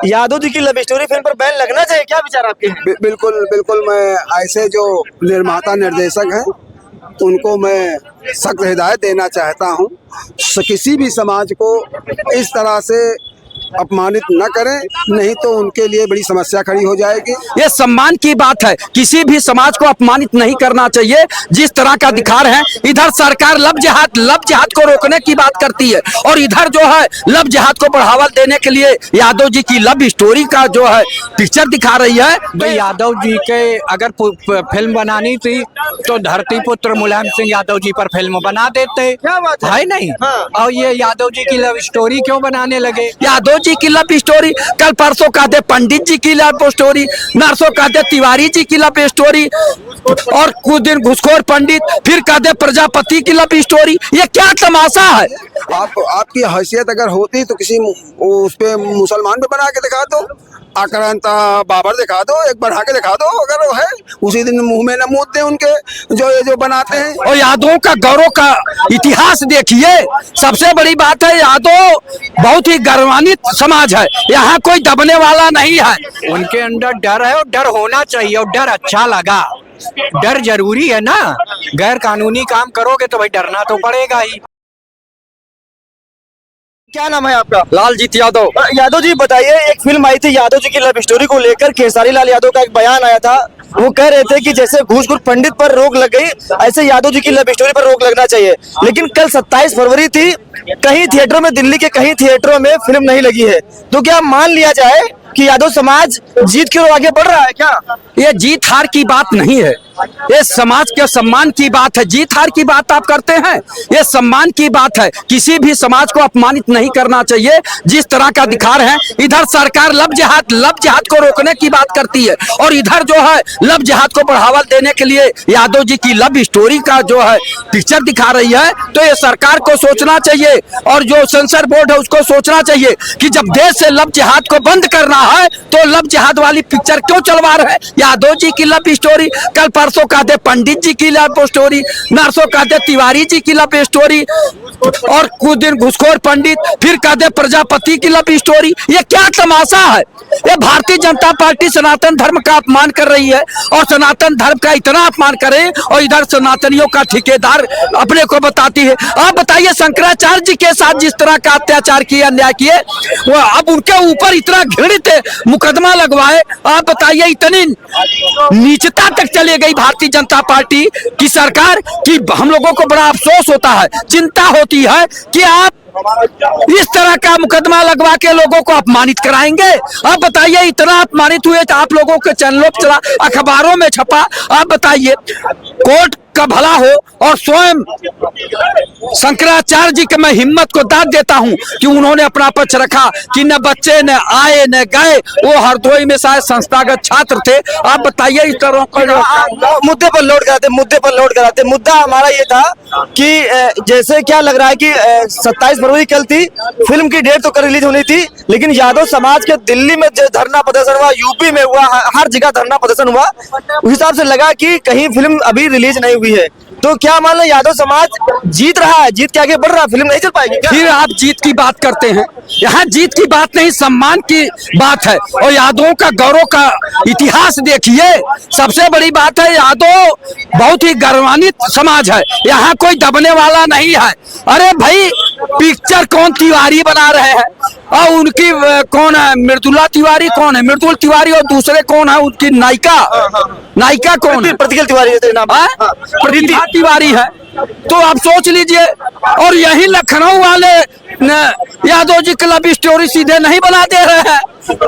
यादव जी की love story film पर ban लगना चाहिए, क्या विचार आपके हैं? बिल्कुल बिल्कुल, मैं ऐसे जो निर्माता निर्देशक हैं उनको मैं सख्त हिदायत देना चाहता हूं, किसी भी समाज को इस तरह से अपमानित न करें, नहीं तो उनके लिए बड़ी समस्या खड़ी हो जाएगी। ये सम्मान की बात है, किसी भी समाज को अपमानित नहीं करना चाहिए। जिस तरह का दिखार है, इधर सरकार लव जिहाद को रोकने की बात करती है और इधर जो है लव जिहाद को बढ़ावा देने के लिए यादव जी की लव स्टोरी का जो है पिक्चर दिखा रही है। तो यादव जी के अगर फिल्म बनानी थी तो धरती पुत्र मुलायम सिंह यादव जी पर फिल्म बना देते, क्या बात है नहीं? हाँ। और ये यादव जी की लव स्टोरी क्यों बनाने लगे? यादव जी की लव स्टोरी, कल परसों कहते पंडित जी की लव स्टोरी, नरसों कहते तिवारी जी की लव स्टोरी, और कुछ दिन घुसखोर पंडित, फिर कहते प्रजापति की लव स्टोरी। ये क्या तमाशा है? आपकी हैसियत अगर होती तो किसी उस पे मुसलमान पे बना के दिखा दो, आक्रांता बाबर दिखा दो, एक बढ़ा के दिखा दो, अगर वो है उसी दिन मुंह में न मूद दे उनके जो बनाते हैं। और यादवों का गौरव का इतिहास देखिए, सबसे बड़ी बात है यादव बहुत ही गौरवान्वित समाज है, यहाँ कोई दबने वाला नहीं है। उनके अंदर डर है और डर होना चाहिए और डर अच्छा लगा। डर जरूरी है ना, गैर कानूनी काम करोगे तो भाई डरना तो पड़ेगा ही। क्या नाम है आपका? लालजीत यादव। यादव जी बताइए, एक फिल्म आई थी यादव जी की लव स्टोरी को लेकर, खेसारी लाल यादव का एक बयान आया था। वो कह रहे थे कि जैसे घूसखोर पंडित पर रोक लग गई, ऐसे यादव जी की लव स्टोरी पर रोक लगना चाहिए। लेकिन कल 27 फरवरी थी, कहीं थिएटरों में, दिल्ली के कहीं थिएटरों में फिल्म नहीं लगी है। तो क्या मान लिया जाए कि यादव समाज जीत की ओर आगे बढ़ रहा है क्या? ये जीत हार की बात नहीं है, ये समाज के सम्मान की बात है। जीत हार की बात आप करते हैं, ये सम्मान की बात है। किसी भी समाज को अपमानित नहीं करना चाहिए। जिस तरह का दिखार है, इधर सरकार लव जिहाद को रोकने की बात करती है और इधर जो है लव जिहाद को बढ़ावा देने के लिए यादव जी की लव स्टोरी का जो है पिक्चर दिखा रही है। तो ये सरकार को सोचना चाहिए और जो सेंसर बोर्ड है उसको सोचना चाहिए कि जब देश से लव जिहाद को बंद करना है तो लव जिहाद वाली पिक्चर क्यों चलवा रहे हैं? यादव जी की लव स्टोरी, कल परसों कहते पंडित जी की लव स्टोरी, नरसों कहते तिवारी जी की लव स्टोरी, और कुछ दिन घुसखोर पंडित, फिर कहते प्रजापति की लव स्टोरी। ये क्या तमाशा है? ये भारतीय जनता पार्टी सनातन धर्म का अपमान कर रही है और सनातन धर्म का इतना अपमान करे और इधर सनातनियों का ठेकेदार अपने को बताती है। आप बताइए, शंकराचार्य जी के साथ जिस तरह का अत्याचार किए, अन्याय किए, वो अब उनके ऊपर इतना घृणित मुकदमा लगवाए। आप बताइए, इतनी नीचता तक चली गई भारतीय जनता पार्टी की सरकार कि हम लोगों को बड़ा अफसोस होता है, चिंता होती है कि आप इस तरह का मुकदमा लगवा के लोगों को अपमानित कराएंगे। आप बताइए, इतना अपमानित हुए तो आप लोगों के चैनलों पर चला, अखबारों में छपा। आप बताइए, कोर्ट का भला हो और स्वयं शंकराचार्य जी के मैं हिम्मत को दाद देता हूं कि उन्होंने अपना पक्ष रखा कि न बच्चे न आए न गए, वो हरदोई में शायद संस्थागत छात्र थे। आप बताइए, इस तरह का मुद्दे पर लौट कराते मुद्दा हमारा ये था कि जैसे क्या लग रहा है कि 27 फरवरी कल थी, फिल्म की डेट तो कल रिलीज होनी थी, लेकिन यादव समाज के दिल्ली में जो धरना प्रदर्शन हुआ, यूपी में हुआ, हर जगह धरना प्रदर्शन हुआ, उस हिसाब से लगा कि कहीं फिल्म अभी रिलीज नहीं हुई है। तो क्या मान लो यादव समाज जीत रहा है, जीत के आगे बढ़ रहा है, फिल्म नहीं चल पाएगी क्या? फिर आप जीत की बात करते हैं। यहाँ जीत की बात नहीं, सम्मान की बात है। और यादवों का गौरव का इतिहास देखिए, सबसे बड़ी बात है यादव बहुत ही गौरवान्वित समाज है, यहाँ कोई दबने वाला नहीं है। अरे भाई, पिक्चर कौन तिवारी बना रहे हैं और उनकी कौन है, मृदुला तिवारी कौन है? मृदुल तिवारी, और दूसरे कौन है उनकी नायिका? नायिका कौन है? प्रतिकल तिवारी प्रतिभा तिवारी है। तो आप सोच लीजिए, और यही लखनऊ वाले यादव जी की लव स्टोरी सीधे नहीं बना दे रहे हैं।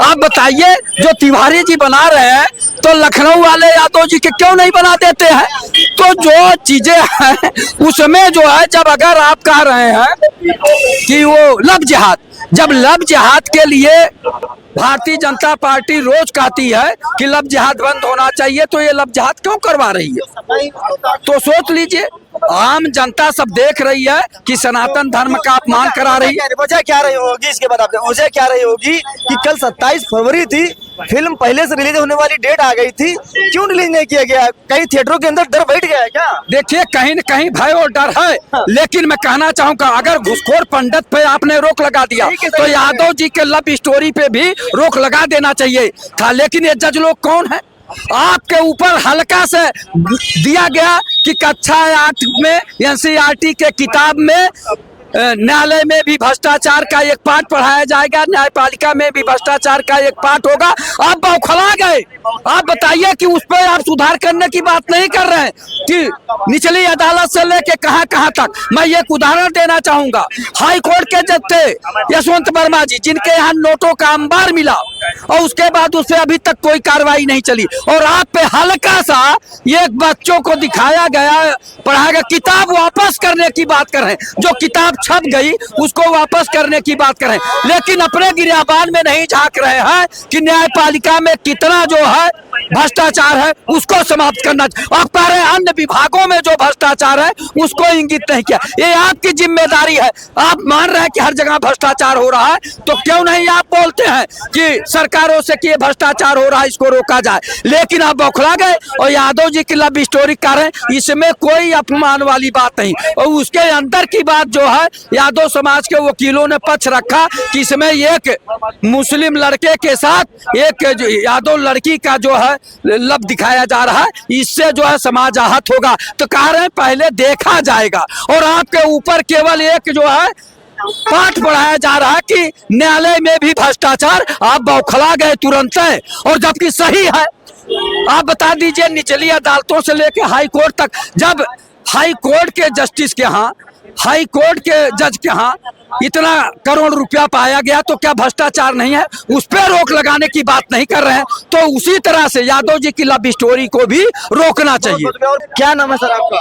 आप बताइए, जो तिवारी जी बना रहे हैं तो लखनऊ वाले यादव जी के क्यों नहीं बना देते हैं? तो जो चीजें हैं उसमें जो है, जब अगर आप कह रहे हैं कि वो लव जिहाद, जब लव जिहाद के लिए भारतीय जनता पार्टी रोज कहती है कि लव जिहाद बंद होना चाहिए, तो ये लव जिहाद क्यों करवा रही है? तो सोच लीजिए, आम जनता सब देख रही है कि सनातन धर्म का अपमान करा रही है। वजह क्या रही होगी इसके बाद? आपने वजह क्या रही होगी कि कल 27 फरवरी थी, फिल्म पहले से रिलीज होने वाली डेट आ गई थी, क्यों रिलीज नहीं किया गया? कहीं थिएटरों के अंदर डर बैठ गया है क्या? देखिए कहीं न कहीं भय और डर है, लेकिन मैं कहना चाहूंगा अगर घुसखोर पंडित पे आपने रोक लगा दिया तो यादव जी के लव स्टोरी पे भी रोक लगा देना चाहिए था। लेकिन ये जज लोग कौन है? आपके ऊपर हल्का से दिया गया कि कक्षा 8 में एनसीईआरटी के किताब में न्यायालय में भी भ्रष्टाचार का एक पाठ पढ़ाया जाएगा, न्यायपालिका में भी भ्रष्टाचार का एक पाठ होगा। आप बौखला गए। आप बताइए कि उस पर आप सुधार करने की बात नहीं कर रहे हैं कि निचली अदालत से लेके कहां तक। मैं एक उदाहरण देना चाहूंगा। हाई कोर्ट के जज थे यशवंत वर्मा जी, जिनके यहाँ नोटों का अंबार मिला और उसके बाद उससे अभी तक कोई कार्रवाई नहीं चली, और आप पे हल्का सा एक बच्चों को दिखाया गया, पढ़ाया गया, किताब वापस करने की बात कर रहे हैं। जो किताब छप गई उसको वापस करने की बात कर रहे हैं, लेकिन अपने गिरबान में नहीं झांक रहे हैं कि न्यायपालिका में कितना जो है भ्रष्टाचार है उसको समाप्त करना चाहिए। आप कह रहे हैं अन्य विभागों में जो भ्रष्टाचार है उसको इंगित नहीं किया। ये आपकी जिम्मेदारी है। आप मान रहे हैं कि हर जगह भ्रष्टाचार हो रहा है, तो क्यों नहीं आप बोलते हैं कि सरकारों से कि ये भ्रष्टाचार हो रहा है, इसको रोका जाए। लेकिन आप बौखला गए और यादव जी की लव स्टोरी कर रहे हैं। इसमें कोई अपमान वाली बात नहीं, और उसके अंदर की बात जो है यादव समाज के वकीलों ने पक्ष रखा कि इसमें एक मुस्लिम लड़के के साथ एक यादव लड़की का जो है लब दिखाया जा रहा है, इससे जो है समाज आहत होगा। तो कह रहे हैं पहले देखा जाएगा, और आपके ऊपर केवल एक जो है पाठ पढ़ाया जा रहा है कि न्यायालय में भी भ्रष्टाचार। आप बौखला गए तुरंत है, और जबकि सही है। आप बता दीजिए निचली अदालतों से लेकर हाई कोर्ट तक, जब हाई कोर्ट के जस्टिस के यहाँ, हाई कोर्ट के जज के यहाँ इतना करोड़ रुपया पाया गया, तो क्या भ्रष्टाचार नहीं है? उस पर रोक लगाने की बात नहीं कर रहे हैं। तो उसी तरह से यादव जी की लव स्टोरी को भी रोकना चाहिए। और क्या नाम है सर आपका?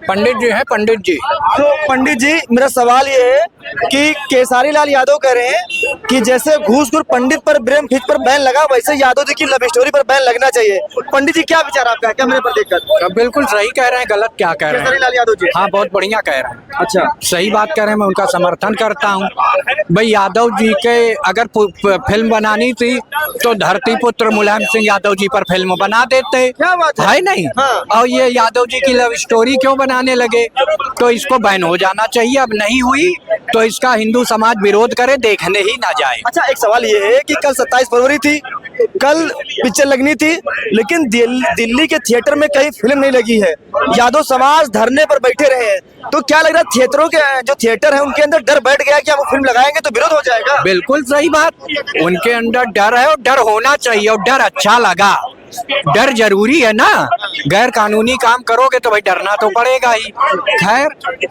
पंडित जी है, पंडित जी। तो पंडित जी, मेरा सवाल ये है कि केसारी लाल यादव कह रहे हैं कि जैसे घूसखोर पंडित पर ब्रेम खींच पर बैन लगा, वैसे यादव जी की लव स्टोरी पर बैन लगना चाहिए। पंडित जी क्या विचार आपका है कैमरे पर देखकर? बिल्कुल सही कह रहे हैं, गलत क्या कह रहे केसारी हैं? लाल यादव जी हाँ, बहुत बढ़िया कह रहे हैं। अच्छा, सही बात कह रहे हैं, मैं उनका समर्थन करता हूँ। भाई यादव जी के अगर फिल्म बनानी थी तो धरती पुत्र मुलायम सिंह यादव जी पर फिल्म बना देते, क्या बात है? नहीं? हाँ। और ये यादव जी की लव स्टोरी क्यों बनाने लगे? तो इसको बैन हो जाना चाहिए। अब नहीं हुई तो इसका हिंदू समाज विरोध करे, देखने ही ना जाए। अच्छा, एक सवाल ये है कि कल 27 फरवरी थी, कल पिक्चर लगनी थी, लेकिन दिल्ली के थिएटर में कहीं फिल्म नहीं लगी है। यादव समाज धरने पर बैठे रहे हैं, तो क्या लग रहा है थिएटरों के जो थिएटर है उनके अंदर डर बैठ गया कि हम फिल्म लगाएंगे तो विरोध हो जाएगा? बिल्कुल सही बात, उनके अंदर डर है और डर होना चाहिए, और डर अच्छा लगा। डर जरूरी है ना, गैर कानूनी काम करोगे तो भाई डरना तो पड़ेगा ही। खैर,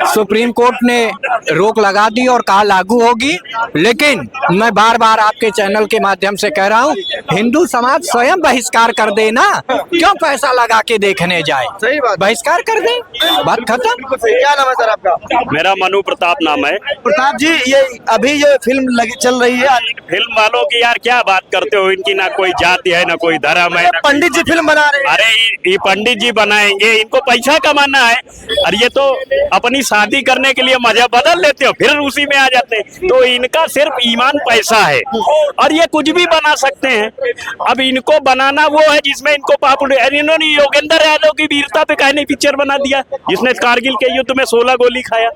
सुप्रीम कोर्ट ने रोक लगा दी और कहा लागू होगी, लेकिन मैं बार बार आपके चैनल के माध्यम से कह रहा हूँ, हिंदू समाज स्वयं बहिष्कार कर दे ना, क्यों पैसा लगा के देखने जाए? सही बात। बहिष्कार कर दे, बात खत्म। क्या नाम है सर आपका? मेरा मनु प्रताप नाम है। प्रताप जी, ये अभी जो फिल्म चल रही है, फिल्म वालों की यार क्या बात करते हो? इनकी ना कोई जाति है ना कोई धर्म है। पंडित जी फिल्म बना रहे हैं। अरे ये पंडित जी बनाएंगे, इनको पैसा कमाना है, और ये तो अपनी शादी करने के लिए मजा बदल लेते हो, फिर उसी में आ जाते हैं। तो इनका सिर्फ ईमान पैसा है, और ये कुछ भी बना सकते हैं। अब इनको बनाना वो है जिसमें इनको पॉपुलर। इन्होंने योगेंद्र यादव की वीरता पे कहने पिक्चर बना दिया, जिसने कारगिल के युद्ध में 16 गोली खाया।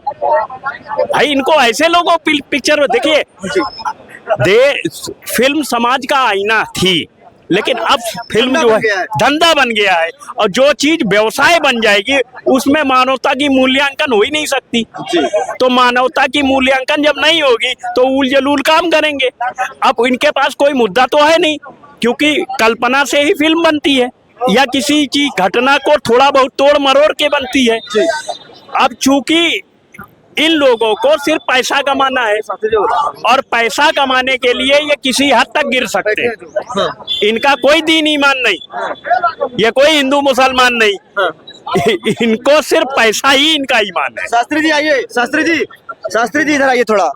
भाई इनको ऐसे लोगों पिक्चर देखिए, फिल्म समाज का आईना थी, लेकिन अब फिल्म जो है धंधा बन गया है, और जो चीज व्यवसाय बन जाएगी उसमें मानवता की मूल्यांकन हो ही नहीं सकती। तो मानवता की मूल्यांकन जब नहीं होगी तो उल जलूल काम करेंगे। अब इनके पास कोई मुद्दा तो है नहीं, क्योंकि कल्पना से ही फिल्म बनती है, या किसी चीज घटना को थोड़ा बहुत तोड़ मरोड़ के बनती है। अब चूंकि इन लोगों को सिर्फ पैसा कमाना है, और पैसा कमाने के लिए ये किसी हद तक गिर सकते हैं। इनका कोई दीन ईमान नहीं, ये कोई हिंदू मुसलमान नहीं, इनको सिर्फ पैसा ही इनका ईमान है। शास्त्री जी आइए, शास्त्री जी इधर आइए थोड़ा।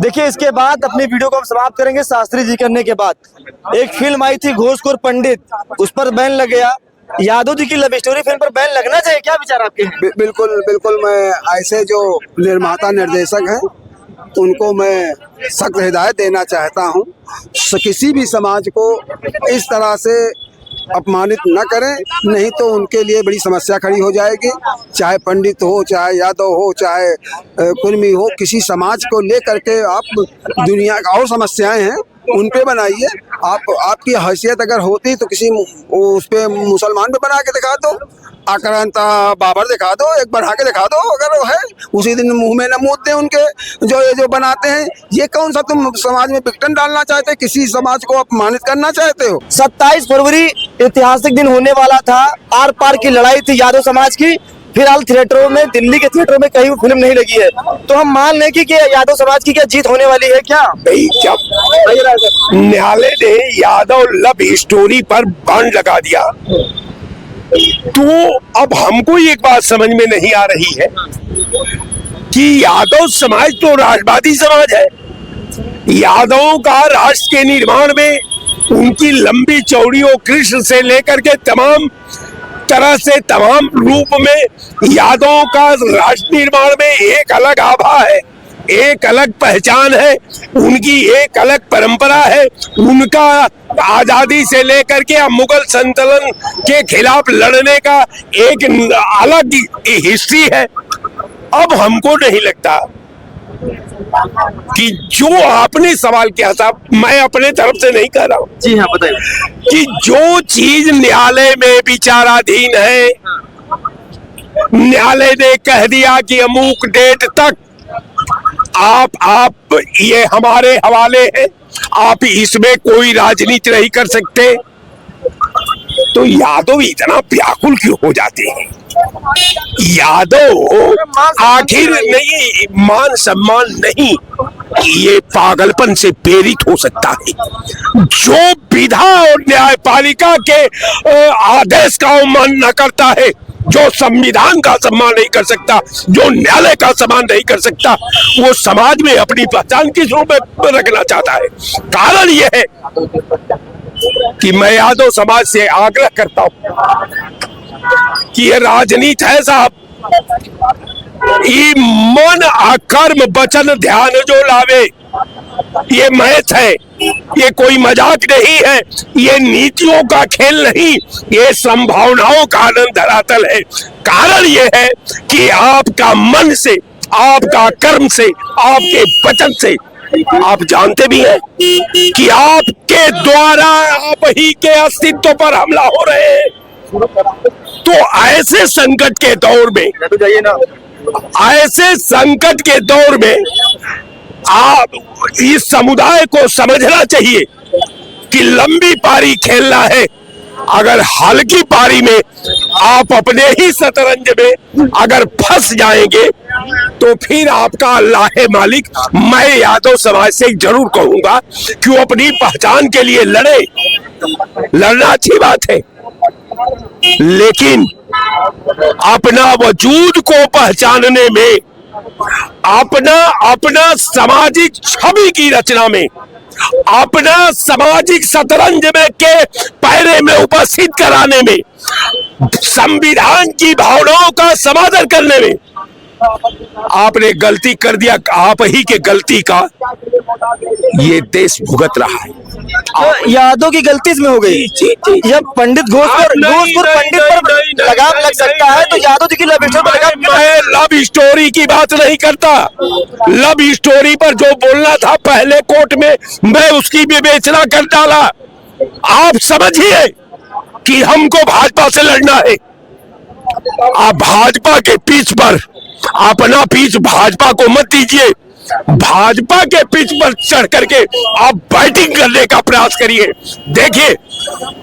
देखिए, इसके बाद अपनी वीडियो को हम समाप्त करेंगे शास्त्री जी करने के बाद। एक फिल्म आई थी घूसखोर पंडित, उस पर बैन लग गया। यादव जी की लव स्टोरी फिल्म पर बैन लगना चाहिए, क्या विचार आपके? बिल्कुल बिल्कुल, मैं ऐसे जो निर्माता निर्देशक हैं उनको मैं सख्त हिदायत देना चाहता हूँ, किसी भी समाज को इस तरह से अपमानित न करें, नहीं तो उनके लिए बड़ी समस्या खड़ी हो जाएगी। चाहे पंडित हो, चाहे यादव हो, चाहे कुर्मी हो, किसी समाज को लेकर के आप दुनिया का और समस्याएं हैं उन पे बनाइए। आपकी हैसियत अगर होती तो किसी उस पे मुसलमान पे बना के दिखा दो, आक्रांता बाबर दिखा दो, एक बढ़ा के दिखा दो अगर वो है, उसी दिन मुंह में न मूत दें उनके जो बनाते हैं। ये कौन सा तुम समाज में विघटन डालना चाहते, किसी समाज को अपमानित करना चाहते हो? 27 फरवरी ऐतिहासिक दिन होने वाला था, आर पार की लड़ाई थी यादव समाज की। फिलहाल थिएटरों में, दिल्ली के थिएटरों में कहीं फिल्म नहीं लगी है, तो हम मान लें कि यादव समाज की क्या जीत होने वाली है क्या? भाई जब न्यायालय ने यादव लव स्टोरी पर बांध लगा दिया, तो अब हमको एक बात समझ में नहीं आ रही है कि यादव समाज तो राष्ट्रवादी समाज है। यादवों का राष्ट्र के निर्माण में उनकी लंबी चौड़ी और कृष्ण से लेकर के तमाम तरह से तमाम रूप में यादवों का राष्ट्र निर्माण में एक अलग आभा है, एक अलग पहचान है, उनकी एक अलग परंपरा है। उनका आजादी से लेकर के मुगल संतलन के खिलाफ लड़ने का एक अलग हिस्ट्री है। अब हमको नहीं लगता कि जो आपने सवाल किया था, मैं अपने तरफ से नहीं कर रहा हूँ। जी हाँ, बताइए। कि जो चीज न्यायालय में विचाराधीन है, न्यायालय ने कह दिया कि अमुक डेट तक आप ये हमारे हवाले है, आप इसमें कोई राजनीति नहीं कर सकते, तो यादव इतना व्याकुल क्यों हो जाते हैं? यादव आखिर नहीं, मान सम्मान नहीं, ये पागलपन से प्रेरित हो सकता है। जो विधा और न्यायपालिका के आदेश का सम्मान न करता है, जो संविधान का सम्मान नहीं कर सकता, जो न्यायालय का सम्मान नहीं कर सकता, वो समाज में अपनी पहचान किस रूप में रखना चाहता है? कारण यह है कि मैं यादव समाज से आग्रह करता हूं कि ये राजनीति है साहब, ये मन अकर्म वचन ध्यान जो लावे, ये मैथ है, ये कोई मजाक नहीं है, ये नीतियों का खेल नहीं, ये संभावनाओं का आनंद धरातल है। कारण ये है कि आपका मन से, आपका कर्म से, आपके वचन से आप जानते भी हैं कि आपके द्वारा आप ही के अस्तित्व पर हमला हो रहे हैं। तो ऐसे संकट के दौर में, ऐसे संकट के दौर में आप इस समुदाय को समझना चाहिए कि लंबी पारी खेलना है। अगर हल्की पारी में आप अपने ही शतरंज में अगर फंस जाएंगे तो फिर आपका अल्लाह है मालिक। मैं यादव समाज से जरूर कहूंगा कि वो अपनी पहचान के लिए लड़े, लड़ना अच्छी बात है, लेकिन अपना वजूद को पहचानने में, अपना सामाजिक छवि की रचना में, अपना सामाजिक शतरंज में के पैरे में उपस्थित कराने में, संविधान की भावनाओं का समादर करने में आपने गलती कर दिया। आप ही के गलती का ये देश भुगत रहा है। तो यादव की गलती इसमें हो गई। जब पंडित घोषपुर पंडित पर लगाम लग सकता है, तो यादव जी की लव स्टोरी पर लगाम। मैं लव स्टोरी की बात नहीं करता। लव स्टोरी पर जो बोलना था पहले कोर्ट में, मैं उसकी विवेचना कर डाला। आप समझिए कि हमको भाजपा से लड़ना है। आप भाजपा के पीछ पर, अपना पीछ भाजपा को मत दीजिए। भाजपा के पिच पर चढ़ करके आप बैटिंग करने का प्रयास करिए। देखिए,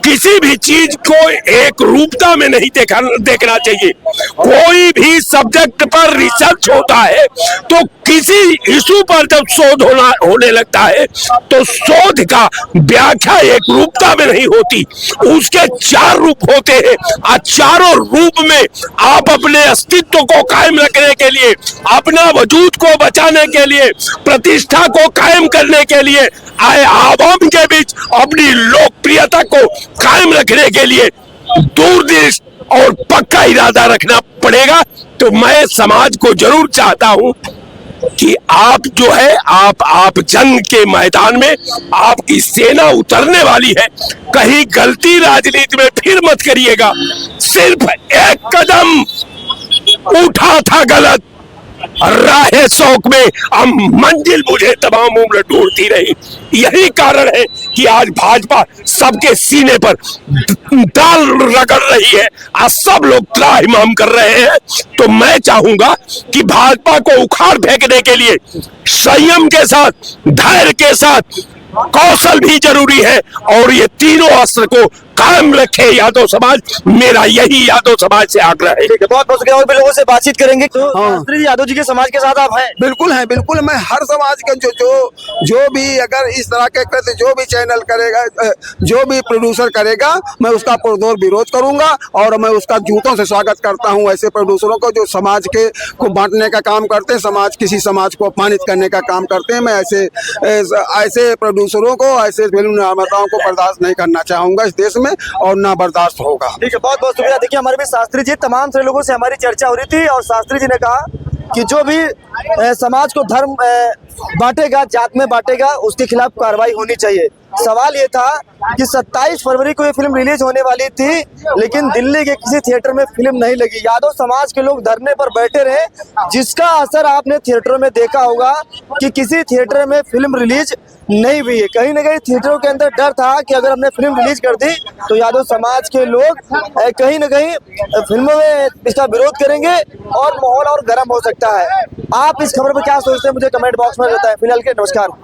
किसी भी चीज को एक रूपता में नहीं देखना चाहिए। कोई भी सब्जेक्ट पर रिसर्च होता है तो किसी इशू पर जब शोध होने लगता है तो शोध का व्याख्या एक रूपता में नहीं होती, उसके 4 रूप होते हैं। और चारों रूप में आप अपने अस्तित्व को कायम रखने के लिए, अपना वजूद को बचाने के लिए, प्रतिष्ठा को कायम करने के लिए, आवाम के बीच अपनी लोकप्रियता को कायम रखने के लिए दूरदृष्टि और पक्का इरादा रखना पड़ेगा। तो मैं समाज को जरूर चाहता हूं कि आप जो है आप जंग के मैदान में आपकी सेना उतरने वाली है। कहीं गलती राजनीति में फिर मत करिएगा। सिर्फ एक कदम उठा था गलत, राहे शौक में अब मंजिल मुझे तमाम उम्र ढूंढती रही। यही कारण है कि आज भाजपा सबके सीने पर दाल रगड़ रही है, आज सब लोग त्राहिमाम कर रहे हैं। तो मैं चाहूंगा कि भाजपा को उखाड़ फेंकने के लिए संयम के साथ, धैर्य के साथ कौशल भी जरूरी है, और ये तीनों अस्त्र को कायम रखे यादव समाज। मेरा यही यादव समाज से आग्रह है। ठीक है, बहुत बहुत शुक्रिया। और भी लोगों से बातचीत करेंगे। तो शास्त्री जी, यादव जी के समाज के साथ आप हैं? बिल्कुल है, बिल्कुल। मैं हर समाज के जो भी अगर इस तरह के कृत्य जो भी चैनल करेगा, जो भी प्रोड्यूसर करेगा, मैं उसका पुरजोर विरोध करूंगा और मैं उसका जूतों से स्वागत करता हूं ऐसे प्रोड्यूसरों को जो समाज के को बांटने का काम करते हैं, किसी समाज को अपमानित करने का काम करते हैं। मैं ऐसे प्रोड्यूसरों को, ऐसे फिल्म निर्माताओं को बर्दाश्त नहीं करना चाहूंगा इस देश में, और ना बर्दाश्त होगा। ठीक है, बहुत बहुत शुक्रिया। देखिए, हमारे भी शास्त्री जी, तमाम सारे लोगों से हमारी चर्चा हो रही थी और शास्त्री जी ने कहा कि जो भी समाज को धर्म बांटेगा, जात में बांटेगा, उसके खिलाफ कार्रवाई होनी चाहिए। सवाल ये था कि 27 फरवरी को ये फिल्म रिलीज होने वाली थी, लेकिन दिल्ली के किसी थिएटर में फिल्म नहीं लगी। यादव समाज के लोग धरने पर बैठे रहे, जिसका असर आपने थिएटरों में देखा होगा कि किसी थिएटर में फिल्म रिलीज नहीं हुई है। कहीं ना कहीं थिएटरों के अंदर डर था कि अगर हमने फिल्म रिलीज कर दी तो यादव समाज के लोग कहीं ना कहीं फिल्मों में इसका विरोध करेंगे और माहौल और गर्म हो सकता है। आप इस खबर पर क्या सोचते हैं, मुझे कमेंट बॉक्स में बताएं। फिलहाल के नमस्कार।